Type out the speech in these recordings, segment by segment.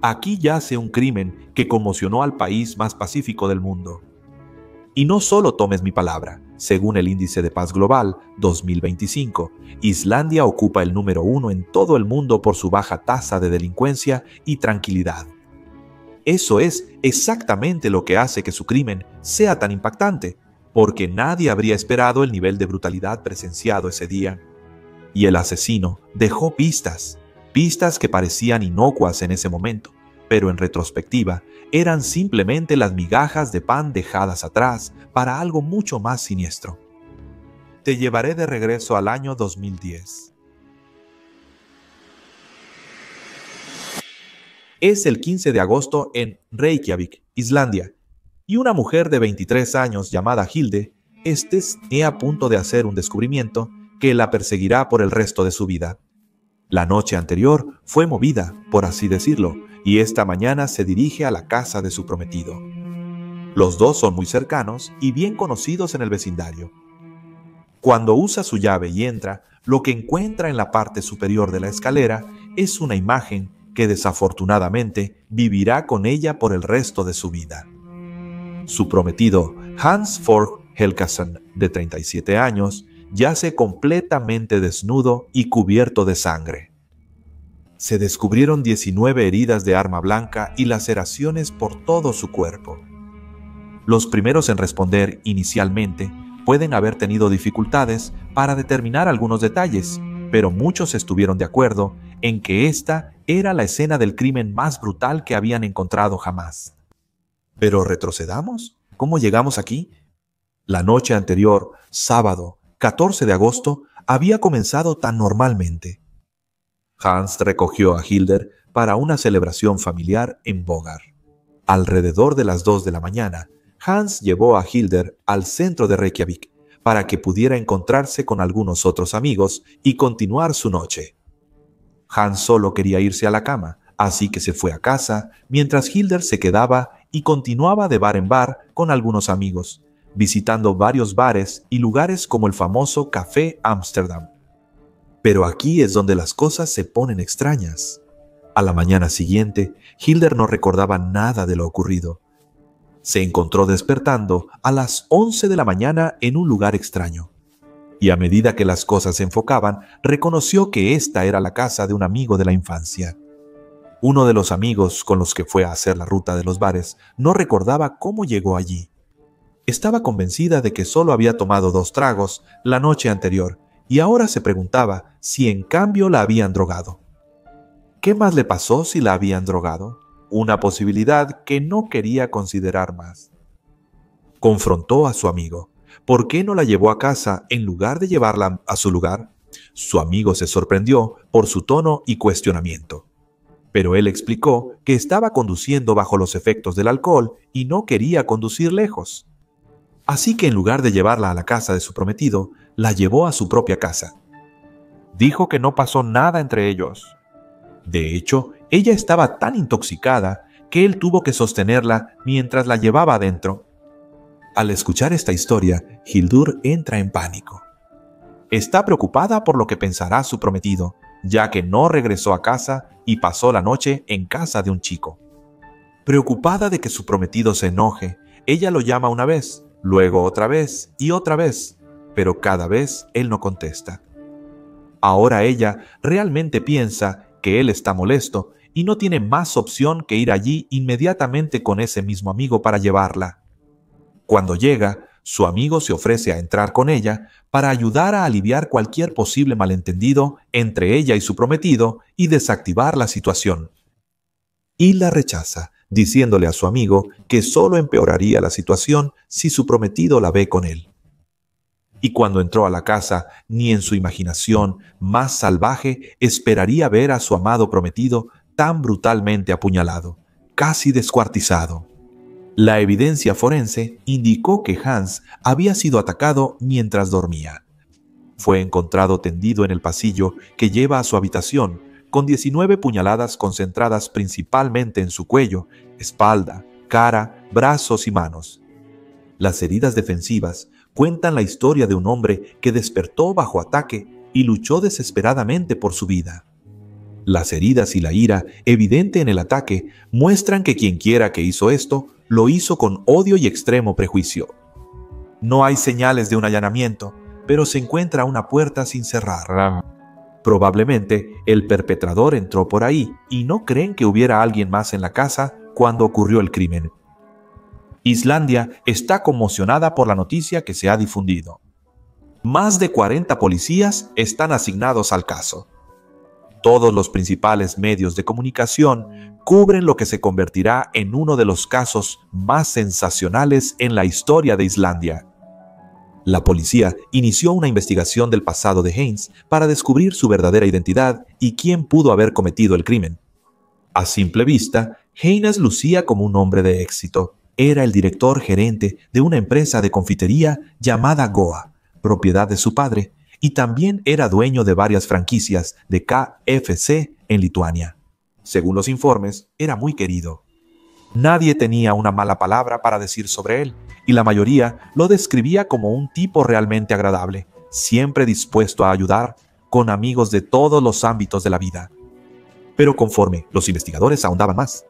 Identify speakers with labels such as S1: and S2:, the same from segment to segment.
S1: Aquí yace un crimen que conmocionó al país más pacífico del mundo. Y no solo tomes mi palabra, según el Índice de Paz Global 2025, Islandia ocupa el número 1 en todo el mundo por su baja tasa de delincuencia y tranquilidad. Eso es exactamente lo que hace que su crimen sea tan impactante, porque nadie habría esperado el nivel de brutalidad presenciado ese día. Y el asesino dejó pistas que parecían inocuas en ese momento, pero en retrospectiva eran simplemente las migajas de pan dejadas atrás para algo mucho más siniestro. Te llevaré de regreso al año 2010. Es el 15 de agosto en Reykjavik, Islandia, y una mujer de 23 años llamada Hilde está a punto de hacer un descubrimiento que la perseguirá por el resto de su vida. La noche anterior fue movida, por así decirlo, y esta mañana se dirige a la casa de su prometido. Los dos son muy cercanos y bien conocidos en el vecindario. Cuando usa su llave y entra, lo que encuentra en la parte superior de la escalera es una imagen que desafortunadamente vivirá con ella por el resto de su vida. Su prometido, Hans Fogh Helgason, de 37 años, yace completamente desnudo y cubierto de sangre. Se descubrieron 19 heridas de arma blanca y laceraciones por todo su cuerpo. Los primeros en responder inicialmente pueden haber tenido dificultades para determinar algunos detalles, pero muchos estuvieron de acuerdo en que esta era la escena del crimen más brutal que habían encontrado jamás. Pero retrocedamos. ¿Cómo llegamos aquí? La noche anterior, sábado 14 de agosto, había comenzado tan normalmente. Hans recogió a Hilde para una celebración familiar en Bogar. Alrededor de las 2 de la mañana, Hans llevó a Hilde al centro de Reykjavik para que pudiera encontrarse con algunos otros amigos y continuar su noche. Hans solo quería irse a la cama, así que se fue a casa, mientras Hilde se quedaba y continuaba de bar en bar con algunos amigos, visitando varios bares y lugares como el famoso Café Amsterdam. Pero aquí es donde las cosas se ponen extrañas. A la mañana siguiente, Hilde no recordaba nada de lo ocurrido. Se encontró despertando a las 11 de la mañana en un lugar extraño. Y a medida que las cosas se enfocaban, reconoció que esta era la casa de un amigo de la infancia. Uno de los amigos con los que fue a hacer la ruta de los bares no recordaba cómo llegó allí. Estaba convencida de que solo había tomado 2 tragos la noche anterior y ahora se preguntaba si en cambio la habían drogado. ¿Qué más le pasó si la habían drogado? Una posibilidad que no quería considerar más. Confrontó a su amigo. ¿Por qué no la llevó a casa en lugar de llevarla a su lugar? Su amigo se sorprendió por su tono y cuestionamiento. Pero él explicó que estaba conduciendo bajo los efectos del alcohol y no quería conducir lejos. Así que en lugar de llevarla a la casa de su prometido, la llevó a su propia casa. Dijo que no pasó nada entre ellos. De hecho, ella estaba tan intoxicada que él tuvo que sostenerla mientras la llevaba adentro. Al escuchar esta historia, Hildur entra en pánico. Está preocupada por lo que pensará su prometido, ya que no regresó a casa y pasó la noche en casa de un chico. Preocupada de que su prometido se enoje, ella lo llama una vez, luego otra vez y otra vez, pero cada vez él no contesta. Ahora ella realmente piensa que él está molesto y no tiene más opción que ir allí inmediatamente con ese mismo amigo para llevarla. Cuando llega, su amigo se ofrece a entrar con ella para ayudar a aliviar cualquier posible malentendido entre ella y su prometido y desactivar la situación. Y la rechaza, diciéndole a su amigo que solo empeoraría la situación si su prometido la ve con él. Y cuando entró a la casa, ni en su imaginación más salvaje esperaría ver a su amado prometido tan brutalmente apuñalado, casi descuartizado. La evidencia forense indicó que Hans había sido atacado mientras dormía. Fue encontrado tendido en el pasillo que lleva a su habitación, con 19 puñaladas concentradas principalmente en su cuello, espalda, cara, brazos y manos. Las heridas defensivas cuentan la historia de un hombre que despertó bajo ataque y luchó desesperadamente por su vida. Las heridas y la ira, evidente en el ataque, muestran que quienquiera que hizo esto, lo hizo con odio y extremo prejuicio. No hay señales de un allanamiento, pero se encuentra una puerta sin cerrar. Probablemente el perpetrador entró por ahí y no creen que hubiera alguien más en la casa cuando ocurrió el crimen. Islandia está conmocionada por la noticia que se ha difundido. Más de 40 policías están asignados al caso. Todos los principales medios de comunicación cubren lo que se convertirá en uno de los casos más sensacionales en la historia de Islandia. La policía inició una investigación del pasado de Haynes para descubrir su verdadera identidad y quién pudo haber cometido el crimen. A simple vista, Haynes lucía como un hombre de éxito. Era el director gerente de una empresa de confitería llamada Goa, propiedad de su padre, y también era dueño de varias franquicias de KFC en Lituania. Según los informes, era muy querido. Nadie tenía una mala palabra para decir sobre él, y la mayoría lo describía como un tipo realmente agradable, siempre dispuesto a ayudar, con amigos de todos los ámbitos de la vida. Pero conforme los investigadores ahondaban más,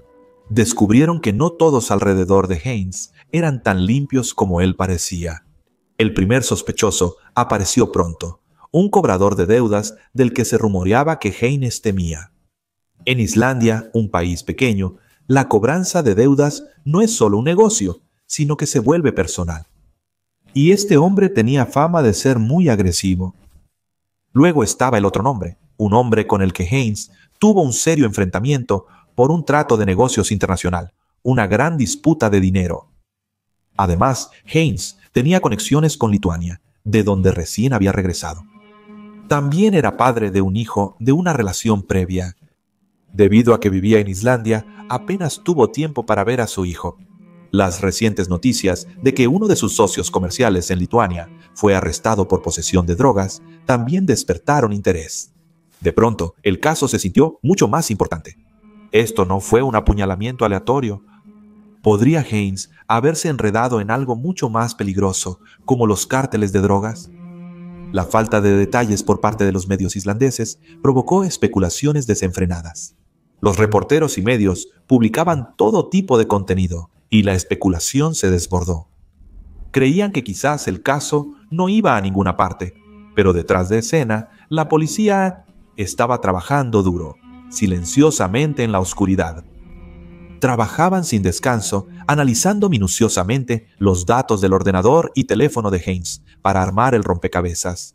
S1: descubrieron que no todos alrededor de Haynes eran tan limpios como él parecía. El primer sospechoso apareció pronto, un cobrador de deudas del que se rumoreaba que Haynes temía. En Islandia, un país pequeño, la cobranza de deudas no es solo un negocio, sino que se vuelve personal. Y este hombre tenía fama de ser muy agresivo. Luego estaba el otro nombre, un hombre con el que Haynes tuvo un serio enfrentamiento por un trato de negocios internacional, una gran disputa de dinero. Además, Haynes tenía conexiones con Lituania, de donde recién había regresado. También era padre de un hijo de una relación previa. Debido a que vivía en Islandia, apenas tuvo tiempo para ver a su hijo. Las recientes noticias de que uno de sus socios comerciales en Lituania fue arrestado por posesión de drogas también despertaron interés. De pronto, el caso se sintió mucho más importante. Esto no fue un apuñalamiento aleatorio. ¿Podría Haynes haberse enredado en algo mucho más peligroso, como los cárteles de drogas? La falta de detalles por parte de los medios islandeses provocó especulaciones desenfrenadas. Los reporteros y medios publicaban todo tipo de contenido, y la especulación se desbordó. Creían que quizás el caso no iba a ninguna parte, pero detrás de escena, la policía estaba trabajando duro, silenciosamente en la oscuridad. Trabajaban sin descanso, analizando minuciosamente los datos del ordenador y teléfono de Haynes para armar el rompecabezas.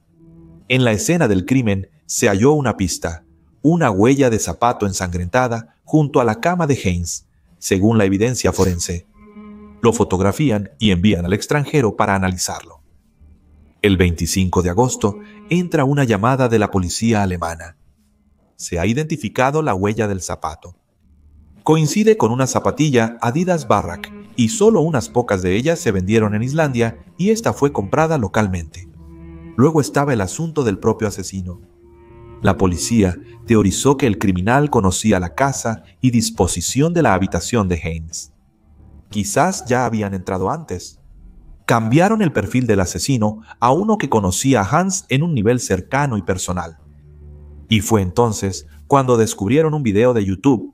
S1: En la escena del crimen se halló una pista, una huella de zapato ensangrentada junto a la cama de Haynes, según la evidencia forense. Lo fotografían y envían al extranjero para analizarlo. El 25 de agosto entra una llamada de la policía alemana. Se ha identificado la huella del zapato. Coincide con una zapatilla Adidas Barrack y solo unas pocas de ellas se vendieron en Islandia y esta fue comprada localmente. Luego estaba el asunto del propio asesino. La policía teorizó que el criminal conocía la casa y disposición de la habitación de Haynes. Quizás ya habían entrado antes. Cambiaron el perfil del asesino a uno que conocía a Hans en un nivel cercano y personal. Y fue entonces cuando descubrieron un video de YouTube.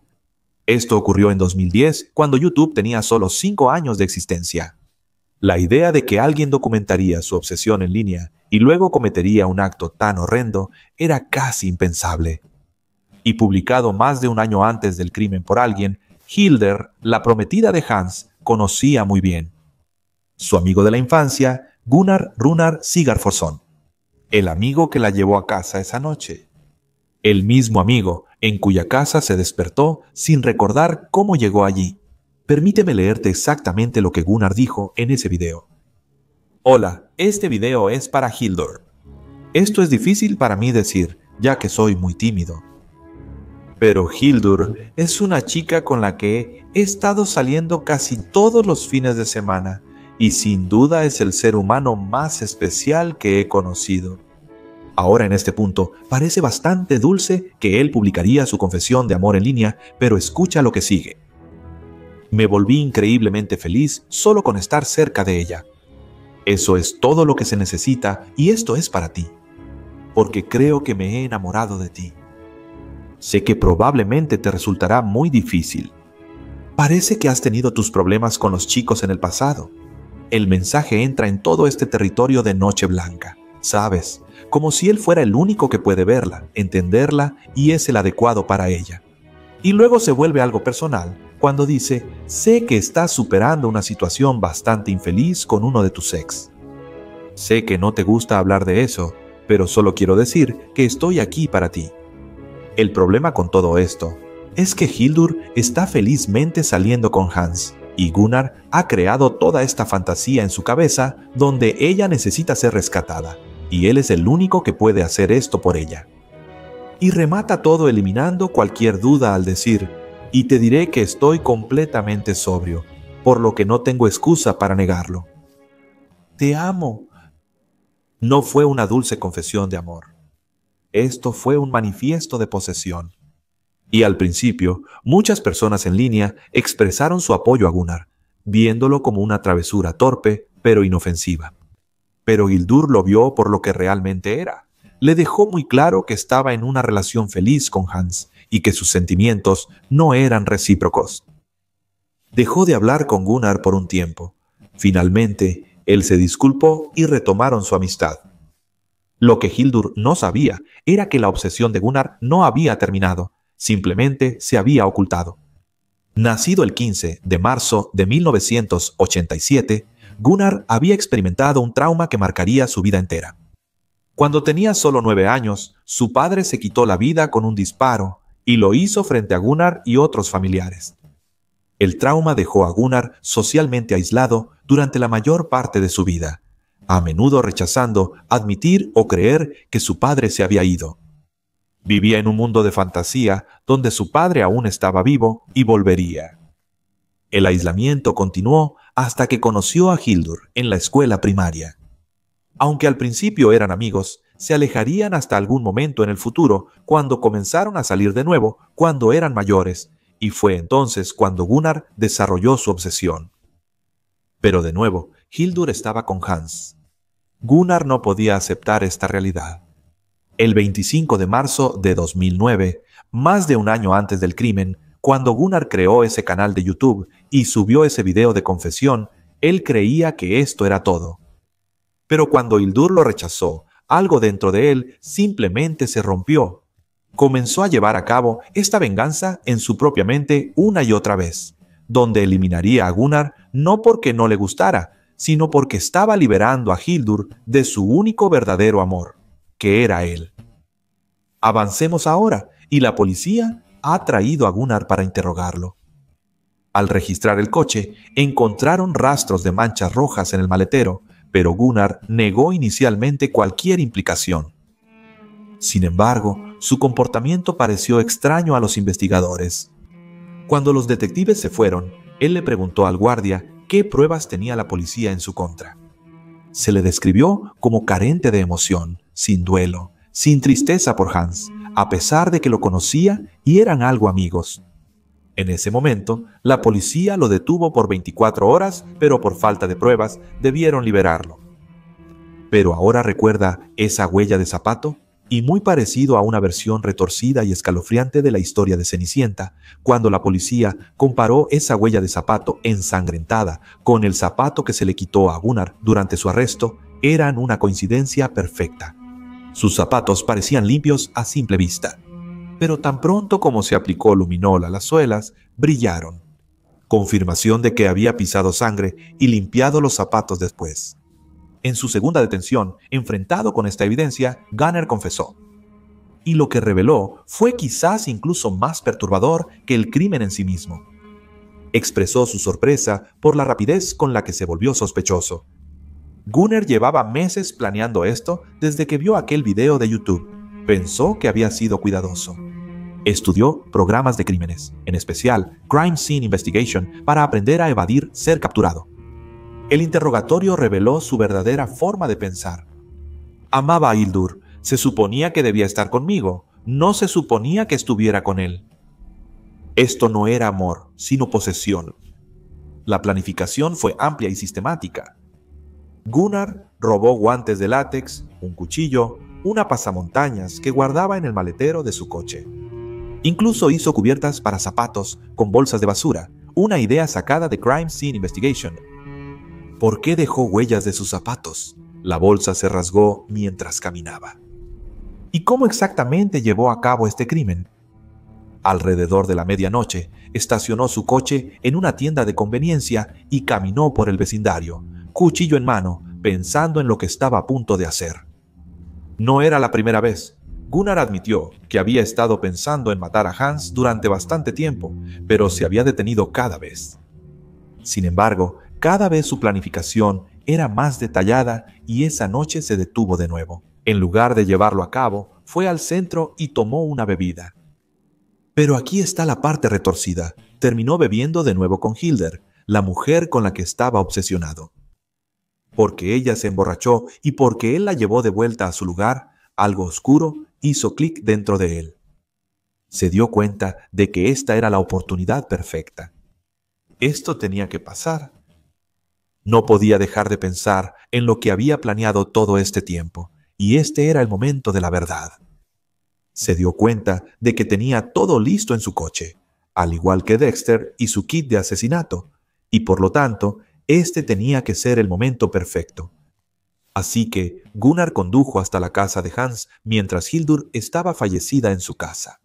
S1: Esto ocurrió en 2010, cuando YouTube tenía solo 5 años de existencia. La idea de que alguien documentaría su obsesión en línea y luego cometería un acto tan horrendo era casi impensable. Y publicado más de un año antes del crimen por alguien, Hildur, la prometida de Hans, conocía muy bien. Su amigo de la infancia, Gunnar Runar Sigurðsson, el amigo que la llevó a casa esa noche. El mismo amigo en cuya casa se despertó sin recordar cómo llegó allí. Permíteme leerte exactamente lo que Gunnar dijo en ese video. Hola, este video es para Hildur. Esto es difícil para mí decir, ya que soy muy tímido. Pero Hildur es una chica con la que he estado saliendo casi todos los fines de semana y sin duda es el ser humano más especial que he conocido. Ahora en este punto parece bastante dulce que él publicaría su confesión de amor en línea, pero escucha lo que sigue. Me volví increíblemente feliz solo con estar cerca de ella. Eso es todo lo que se necesita y esto es para ti, porque creo que me he enamorado de ti. Sé que probablemente te resultará muy difícil. Parece que has tenido tus problemas con los chicos en el pasado. El mensaje entra en todo este territorio de Noche Blanca, ¿sabes? Como si él fuera el único que puede verla, entenderla y es el adecuado para ella. Y luego se vuelve algo personal cuando dice, sé que estás superando una situación bastante infeliz con uno de tus ex. Sé que no te gusta hablar de eso, pero solo quiero decir que estoy aquí para ti. El problema con todo esto es que Hildur está felizmente saliendo con Hans, y Gunnar ha creado toda esta fantasía en su cabeza donde ella necesita ser rescatada, y él es el único que puede hacer esto por ella. Y remata todo eliminando cualquier duda al decir, y te diré que estoy completamente sobrio, por lo que no tengo excusa para negarlo. Te amo. No fue una dulce confesión de amor. Esto fue un manifiesto de posesión. Y al principio, muchas personas en línea expresaron su apoyo a Gunnar, viéndolo como una travesura torpe, pero inofensiva. Pero Hildur lo vio por lo que realmente era. Le dejó muy claro que estaba en una relación feliz con Hans y que sus sentimientos no eran recíprocos. Dejó de hablar con Gunnar por un tiempo. Finalmente, él se disculpó y retomaron su amistad. Lo que Hildur no sabía era que la obsesión de Gunnar no había terminado, simplemente se había ocultado. Nacido el 15 de marzo de 1987, Gunnar había experimentado un trauma que marcaría su vida entera. Cuando tenía solo 9 años, su padre se quitó la vida con un disparo y lo hizo frente a Gunnar y otros familiares. El trauma dejó a Gunnar socialmente aislado durante la mayor parte de su vida, a menudo rechazando admitir o creer que su padre se había ido. Vivía en un mundo de fantasía donde su padre aún estaba vivo y volvería. El aislamiento continuó hasta que conoció a Hildur en la escuela primaria. Aunque al principio eran amigos, se alejarían hasta algún momento en el futuro cuando comenzaron a salir de nuevo cuando eran mayores, y fue entonces cuando Gunnar desarrolló su obsesión. Pero de nuevo, Hildur estaba con Hans. Gunnar no podía aceptar esta realidad. El 25 de marzo de 2009, más de un año antes del crimen, cuando Gunnar creó ese canal de YouTube y subió ese video de confesión, él creía que esto era todo. Pero cuando Hildur lo rechazó, algo dentro de él simplemente se rompió. Comenzó a llevar a cabo esta venganza en su propia mente una y otra vez, donde eliminaría a Gunnar no porque no le gustara, sino porque estaba liberando a Hildur de su único verdadero amor, que era él. Avancemos ahora, y la policía ha traído a Gunnar para interrogarlo. Al registrar el coche, encontraron rastros de manchas rojas en el maletero, pero Gunnar negó inicialmente cualquier implicación. Sin embargo, su comportamiento pareció extraño a los investigadores. Cuando los detectives se fueron, él le preguntó al guardia qué pruebas tenía la policía en su contra. Se le describió como carente de emoción, sin duelo, sin tristeza por Hans, a pesar de que lo conocía y eran algo amigos. En ese momento, la policía lo detuvo por 24 horas, pero por falta de pruebas debieron liberarlo. Pero ahora recuerda esa huella de zapato, y muy parecido a una versión retorcida y escalofriante de la historia de Cenicienta, cuando la policía comparó esa huella de zapato ensangrentada con el zapato que se le quitó a Gunnar durante su arresto, eran una coincidencia perfecta. Sus zapatos parecían limpios a simple vista, pero tan pronto como se aplicó luminol a las suelas, brillaron. Confirmación de que había pisado sangre y limpiado los zapatos después. En su segunda detención, enfrentado con esta evidencia, Gunnar confesó. Y lo que reveló fue quizás incluso más perturbador que el crimen en sí mismo. Expresó su sorpresa por la rapidez con la que se volvió sospechoso. Gunnar llevaba meses planeando esto desde que vio aquel video de YouTube. Pensó que había sido cuidadoso. Estudió programas de crímenes, en especial Crime Scene Investigation, para aprender a evadir ser capturado. El interrogatorio reveló su verdadera forma de pensar. Amaba a Hildur, se suponía que debía estar conmigo, no se suponía que estuviera con él. Esto no era amor, sino posesión. La planificación fue amplia y sistemática. Gunnar robó guantes de látex, un cuchillo, una pasamontañas que guardaba en el maletero de su coche. Incluso hizo cubiertas para zapatos con bolsas de basura, una idea sacada de Crime Scene Investigation. ¿Por qué dejó huellas de sus zapatos? La bolsa se rasgó mientras caminaba. ¿Y cómo exactamente llevó a cabo este crimen? Alrededor de la medianoche, estacionó su coche en una tienda de conveniencia y caminó por el vecindario, cuchillo en mano, pensando en lo que estaba a punto de hacer. No era la primera vez. Gunnar admitió que había estado pensando en matar a Hans durante bastante tiempo, pero se había detenido cada vez. Sin embargo, cada vez su planificación era más detallada y esa noche se detuvo de nuevo. En lugar de llevarlo a cabo, fue al centro y tomó una bebida. Pero aquí está la parte retorcida. Terminó bebiendo de nuevo con Hildur, la mujer con la que estaba obsesionado. Porque ella se emborrachó y porque él la llevó de vuelta a su lugar, algo oscuro hizo clic dentro de él. Se dio cuenta de que esta era la oportunidad perfecta. Esto tenía que pasar. No podía dejar de pensar en lo que había planeado todo este tiempo, y este era el momento de la verdad. Se dio cuenta de que tenía todo listo en su coche, al igual que Dexter y su kit de asesinato, y por lo tanto, este tenía que ser el momento perfecto. Así que Gunnar condujo hasta la casa de Hans mientras Hildur estaba fallecida en su casa.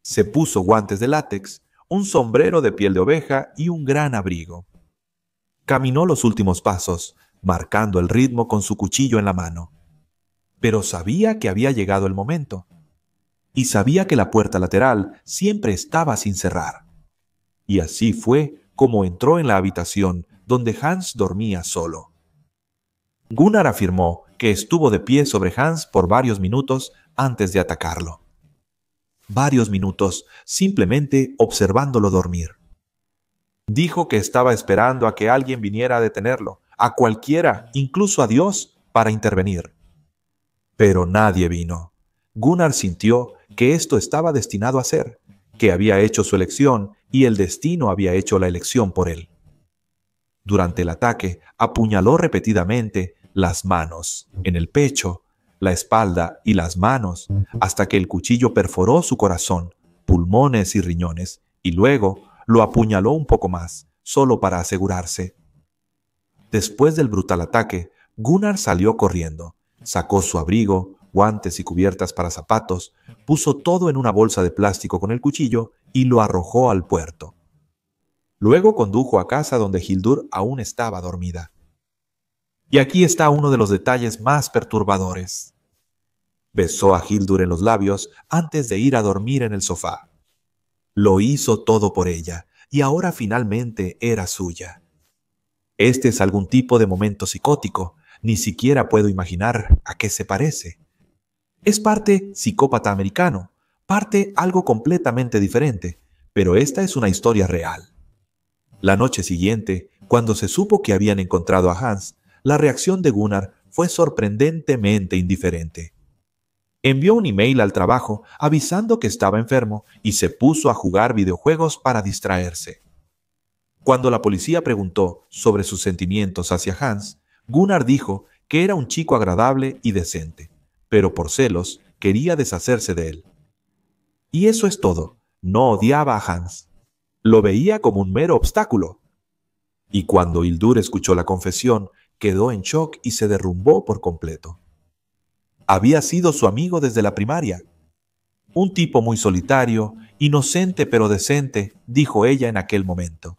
S1: Se puso guantes de látex, un sombrero de piel de oveja y un gran abrigo. Caminó los últimos pasos, marcando el ritmo con su cuchillo en la mano. Pero sabía que había llegado el momento. Y sabía que la puerta lateral siempre estaba sin cerrar. Y así fue como entró en la habitación donde Hans dormía solo. Gunnar afirmó que estuvo de pie sobre Hans por varios minutos antes de atacarlo. Varios minutos simplemente observándolo dormir. Dijo que estaba esperando a que alguien viniera a detenerlo, a cualquiera, incluso a Dios, para intervenir. Pero nadie vino. Gunnar sintió que esto estaba destinado a ser, que había hecho su elección y el destino había hecho la elección por él. Durante el ataque, apuñaló repetidamente las manos, en el pecho, la espalda y las manos, hasta que el cuchillo perforó su corazón, pulmones y riñones, y luego lo apuñaló un poco más, solo para asegurarse. Después del brutal ataque, Gunnar salió corriendo, sacó su abrigo, guantes y cubiertas para zapatos, puso todo en una bolsa de plástico con el cuchillo y lo arrojó al puerto. Luego condujo a casa donde Hildur aún estaba dormida. Y aquí está uno de los detalles más perturbadores. Besó a Hildur en los labios antes de ir a dormir en el sofá. Lo hizo todo por ella, y ahora finalmente era suya. Este es algún tipo de momento psicótico, ni siquiera puedo imaginar a qué se parece. Es parte psicópata americano, parte algo completamente diferente, pero esta es una historia real. La noche siguiente, cuando se supo que habían encontrado a Hans, la reacción de Gunnar fue sorprendentemente indiferente. Envió un email al trabajo avisando que estaba enfermo y se puso a jugar videojuegos para distraerse. Cuando la policía preguntó sobre sus sentimientos hacia Hans, Gunnar dijo que era un chico agradable y decente, pero por celos quería deshacerse de él. Y eso es todo. No odiaba a Hans. Lo veía como un mero obstáculo. Y cuando Hildur escuchó la confesión, quedó en shock y se derrumbó por completo. Había sido su amigo desde la primaria. Un tipo muy solitario, inocente pero decente, dijo ella en aquel momento.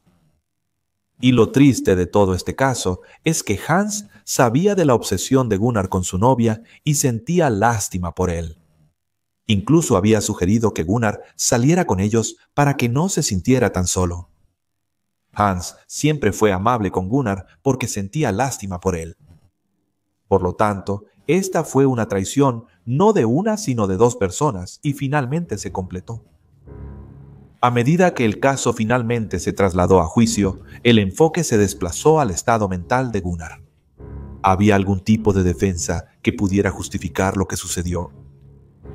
S1: Y lo triste de todo este caso es que Hans sabía de la obsesión de Gunnar con su novia y sentía lástima por él. Incluso había sugerido que Gunnar saliera con ellos para que no se sintiera tan solo. Hans siempre fue amable con Gunnar porque sentía lástima por él. Por lo tanto, esta fue una traición no de una sino de dos personas y finalmente se completó. A medida que el caso finalmente se trasladó a juicio, el enfoque se desplazó al estado mental de Gunnar. ¿Había algún tipo de defensa que pudiera justificar lo que sucedió?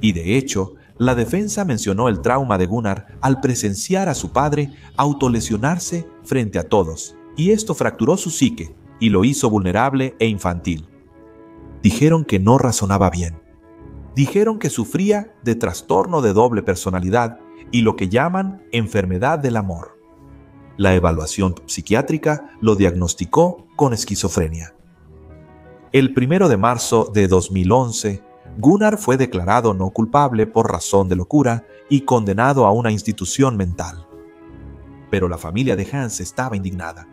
S1: Y de hecho, la defensa mencionó el trauma de Gunnar al presenciar a su padre autolesionarse frente a todos, y esto fracturó su psique y lo hizo vulnerable e infantil. Dijeron que no razonaba bien. Dijeron que sufría de trastorno de doble personalidad y lo que llaman enfermedad del amor. La evaluación psiquiátrica lo diagnosticó con esquizofrenia. El 1 de marzo de 2011, Gunnar fue declarado no culpable por razón de locura y condenado a una institución mental. Pero la familia de Hans estaba indignada.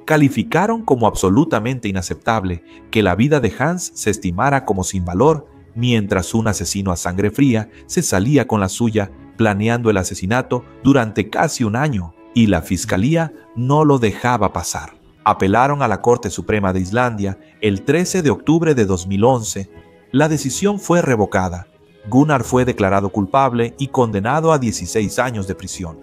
S1: Calificaron como absolutamente inaceptable que la vida de Hans se estimara como sin valor mientras un asesino a sangre fría se salía con la suya planeando el asesinato durante casi un año y la fiscalía no lo dejaba pasar. Apelaron a la Corte Suprema de Islandia el 13 de octubre de 2011. La decisión fue revocada. Gunnar fue declarado culpable y condenado a 16 años de prisión.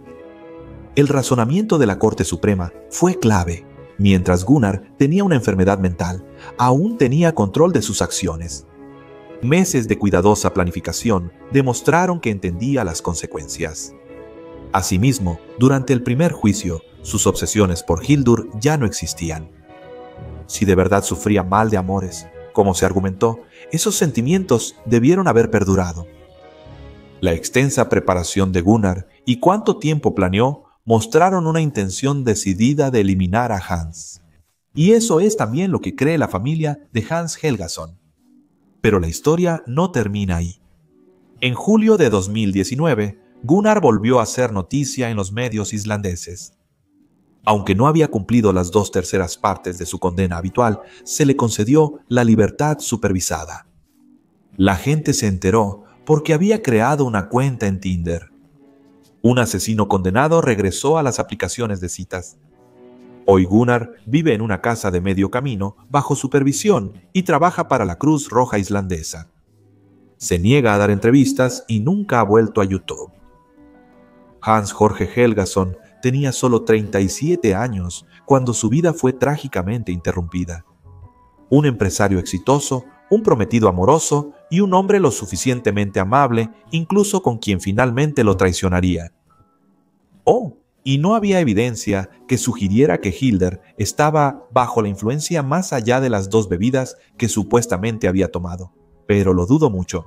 S1: El razonamiento de la Corte Suprema fue clave. Mientras Gunnar tenía una enfermedad mental, aún tenía control de sus acciones. Meses de cuidadosa planificación demostraron que entendía las consecuencias. Asimismo, durante el primer juicio, sus obsesiones por Hildur ya no existían. Si de verdad sufría mal de amores, como se argumentó, esos sentimientos debieron haber perdurado. La extensa preparación de Gunnar y cuánto tiempo planeó mostraron una intención decidida de eliminar a Hans. Y eso es también lo que cree la familia de Hans Helgason. Pero la historia no termina ahí. En julio de 2019, Gunnar volvió a hacer noticia en los medios islandeses. Aunque no había cumplido las 2/3 partes de su condena habitual, se le concedió la libertad supervisada. La gente se enteró porque había creado una cuenta en Tinder. Un asesino condenado regresó a las aplicaciones de citas. Hoy Gunnar vive en una casa de medio camino bajo supervisión y trabaja para la Cruz Roja Islandesa. Se niega a dar entrevistas y nunca ha vuelto a YouTube. Hans Jorge Helgason tenía solo 37 años cuando su vida fue trágicamente interrumpida. Un empresario exitoso, un prometido amoroso y un hombre lo suficientemente amable, incluso con quien finalmente lo traicionaría. Oh, y no había evidencia que sugiriera que Hildur estaba bajo la influencia más allá de las 2 bebidas que supuestamente había tomado, pero lo dudo mucho.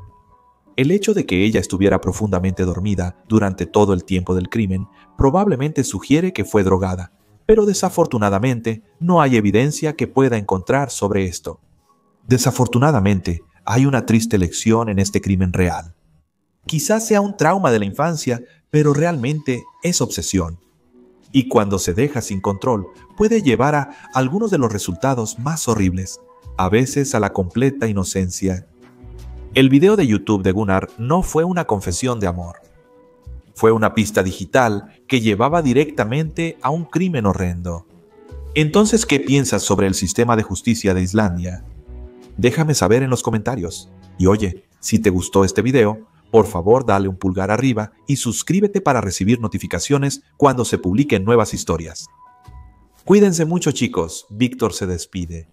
S1: El hecho de que ella estuviera profundamente dormida durante todo el tiempo del crimen probablemente sugiere que fue drogada, pero desafortunadamente no hay evidencia que pueda encontrar sobre esto. Desafortunadamente, hay una triste lección en este crimen real. Quizás sea un trauma de la infancia, pero realmente es obsesión. Y cuando se deja sin control, puede llevar a algunos de los resultados más horribles, a veces a la completa inocencia. El video de YouTube de Gunnar no fue una confesión de amor. Fue una pista digital que llevaba directamente a un crimen horrendo. Entonces, ¿qué piensas sobre el sistema de justicia de Islandia? Déjame saber en los comentarios. Y oye, si te gustó este video, por favor dale un pulgar arriba y suscríbete para recibir notificaciones cuando se publiquen nuevas historias. Cuídense mucho, chicos. Víctor se despide.